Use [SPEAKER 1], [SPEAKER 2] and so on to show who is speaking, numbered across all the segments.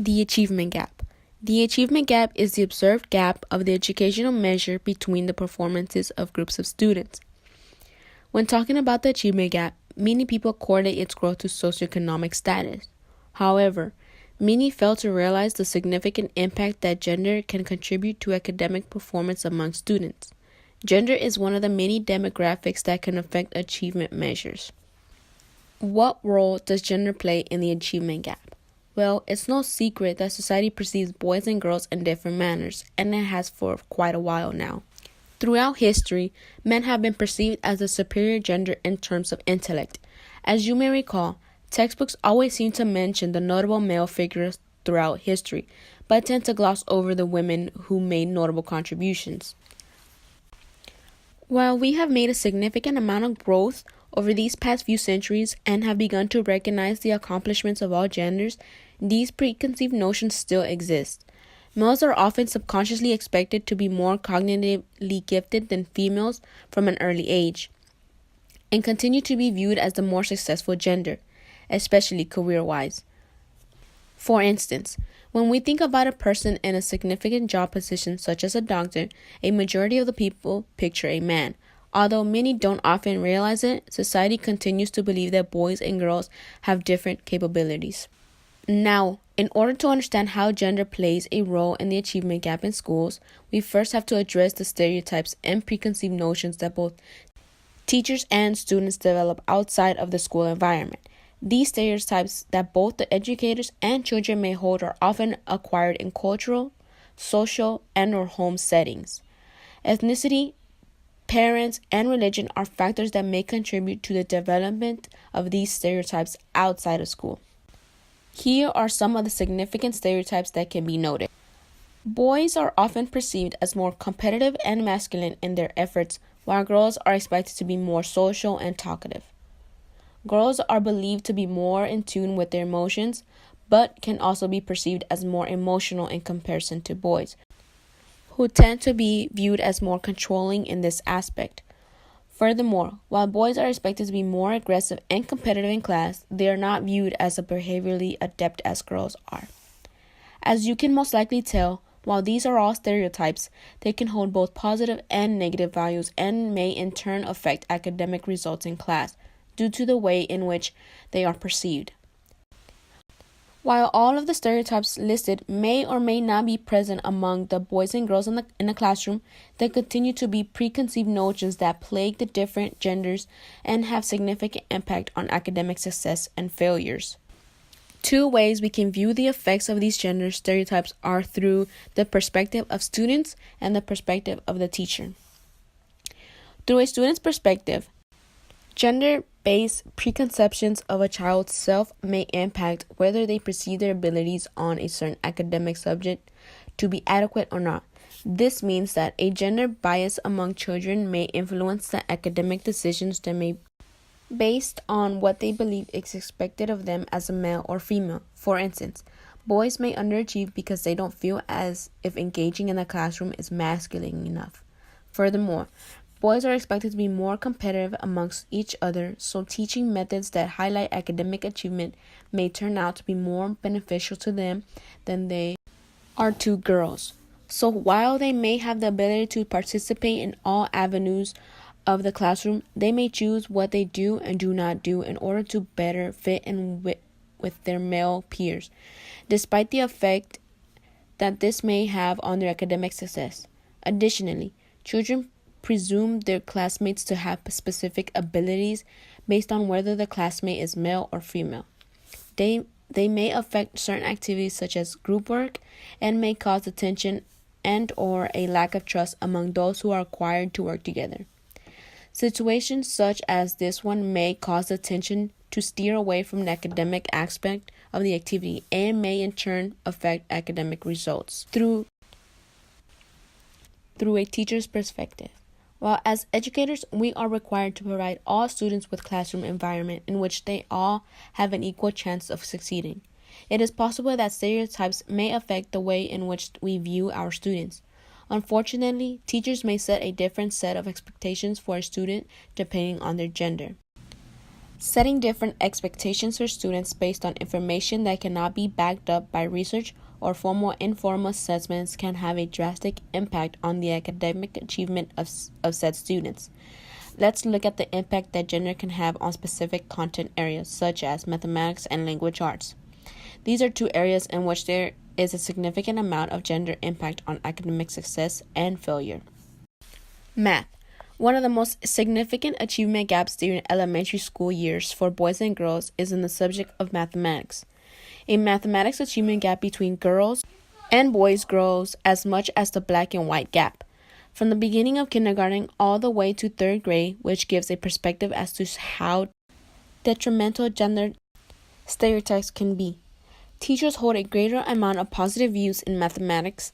[SPEAKER 1] The achievement gap. The achievement gap is the observed gap of the educational measure between the performances of groups of students. When talking about the achievement gap, many people correlate its growth to socioeconomic status. However, many fail to realize the significant impact that gender can contribute to academic performance among students. Gender is one of the many demographics that can affect achievement measures. What role does gender play in the achievement gap? Well, it's no secret that society perceives boys and girls in different manners, and it has for quite a while now. Throughout history, men have been perceived as the superior gender in terms of intellect. As you may recall, textbooks always seem to mention the notable male figures throughout history, but tend to gloss over the women who made notable contributions. While we have made a significant amount of growth over these past few centuries and have begun to recognize the accomplishments of all genders, these preconceived notions still exist. Males are often subconsciously expected to be more cognitively gifted than females from an early age, and continue to be viewed as the more successful gender, especially career-wise. For instance, when we think about a person in a significant job position such as a doctor, a majority of the people picture a man. Although many don't often realize it, society continues to believe that boys and girls have different capabilities. Now, in order to understand how gender plays a role in the achievement gap in schools, we first have to address the stereotypes and preconceived notions that both teachers and students develop outside of the school environment. These stereotypes that both the educators and children may hold are often acquired in cultural, social, and/or home settings. Ethnicity, parents, and religion are factors that may contribute to the development of these stereotypes outside of school. Here are some of the significant stereotypes that can be noted. Boys are often perceived as more competitive and masculine in their efforts, while girls are expected to be more social and talkative. Girls are believed to be more in tune with their emotions, but can also be perceived as more emotional in comparison to boys, who tend to be viewed as more controlling in this aspect. Furthermore, while boys are expected to be more aggressive and competitive in class, they are not viewed as behaviorally adept as girls are. As you can most likely tell, while these are all stereotypes, they can hold both positive and negative values and may in turn affect academic results in class due to the way in which they are perceived. While all of the stereotypes listed may or may not be present among the boys and girls in the classroom, there continue to be preconceived notions that plague the different genders and have significant impact on academic success and failures. Two ways we can view the effects of these gender stereotypes are through the perspective of students and the perspective of the teacher. Through a student's perspective, gender-based preconceptions of a child's self may impact whether they perceive their abilities on a certain academic subject to be adequate or not. This means that a gender bias among children may influence the academic decisions that may be based on what they believe is expected of them as a male or female. For instance, boys may underachieve because they don't feel as if engaging in the classroom is masculine enough. Furthermore, boys are expected to be more competitive amongst each other, so teaching methods that highlight academic achievement may turn out to be more beneficial to them than they are to girls. So while they may have the ability to participate in all avenues of the classroom, they may choose what they do and do not do in order to better fit in with their male peers, despite the effect that this may have on their academic success. Additionally, children presume their classmates to have specific abilities based on whether the classmate is male or female. They may affect certain activities such as group work and may cause tension and/or a lack of trust among those who are required to work together. Situations such as this one may cause the tension to steer away from the academic aspect of the activity and may in turn affect academic results through a teacher's perspective. While as educators, we are required to provide all students with classroom environment in which they all have an equal chance of succeeding. It is possible that stereotypes may affect the way in which we view our students. Unfortunately, teachers may set a different set of expectations for a student depending on their gender. Setting different expectations for students based on information that cannot be backed up by research or formal informal assessments can have a drastic impact on the academic achievement of said students. Let's look at the impact that gender can have on specific content areas, such as mathematics and language arts. These are two areas in which there is a significant amount of gender impact on academic success and failure. Math. One of the most significant achievement gaps during elementary school years for boys and girls is in the subject of mathematics. A mathematics achievement gap between girls and boys grows as much as the black and white gap, from the beginning of kindergarten all the way to third grade, which gives a perspective as to how detrimental gender stereotypes can be. Teachers hold a greater amount of positive views in mathematics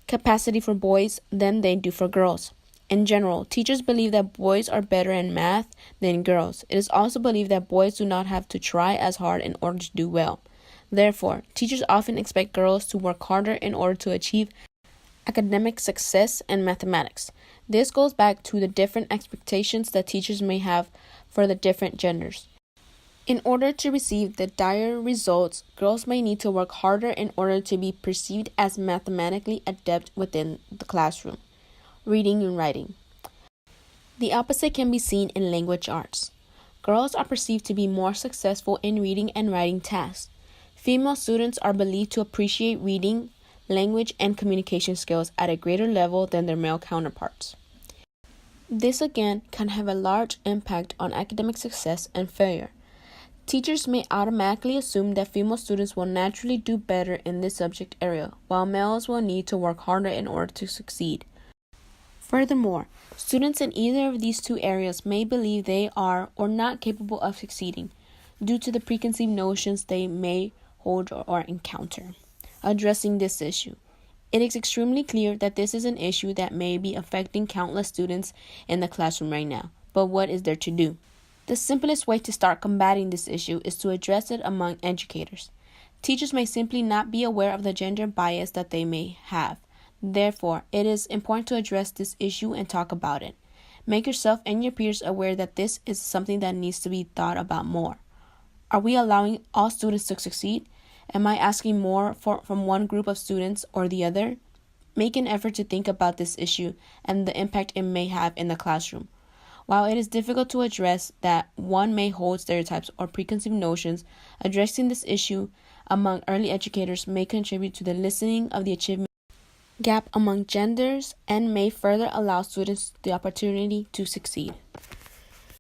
[SPEAKER 1] capacity for boys than they do for girls. In general, teachers believe that boys are better in math than girls. It is also believed that boys do not have to try as hard in order to do well. Therefore, teachers often expect girls to work harder in order to achieve academic success in mathematics. This goes back to the different expectations that teachers may have for the different genders. In order to receive the desired results, girls may need to work harder in order to be perceived as mathematically adept within the classroom. Reading and writing. The opposite can be seen in language arts. Girls are perceived to be more successful in reading and writing tasks. Female students are believed to appreciate reading, language, and communication skills at a greater level than their male counterparts. This again can have a large impact on academic success and failure. Teachers may automatically assume that female students will naturally do better in this subject area, while males will need to work harder in order to succeed. Furthermore, students in either of these two areas may believe they are or not capable of succeeding due to the preconceived notions they may hold or encounter. Addressing this issue. It is extremely clear that this is an issue that may be affecting countless students in the classroom right now, but what is there to do? The simplest way to start combating this issue is to address it among educators. Teachers may simply not be aware of the gender bias that they may have. Therefore, it is important to address this issue and talk about it. Make yourself and your peers aware that this is something that needs to be thought about more. Are we allowing all students to succeed? Am I asking more from one group of students or the other? Make an effort to think about this issue and the impact it may have in the classroom. While it is difficult to address that one may hold stereotypes or preconceived notions, addressing this issue among early educators may contribute to the lessening of the achievement gap among genders and may further allow students the opportunity to succeed.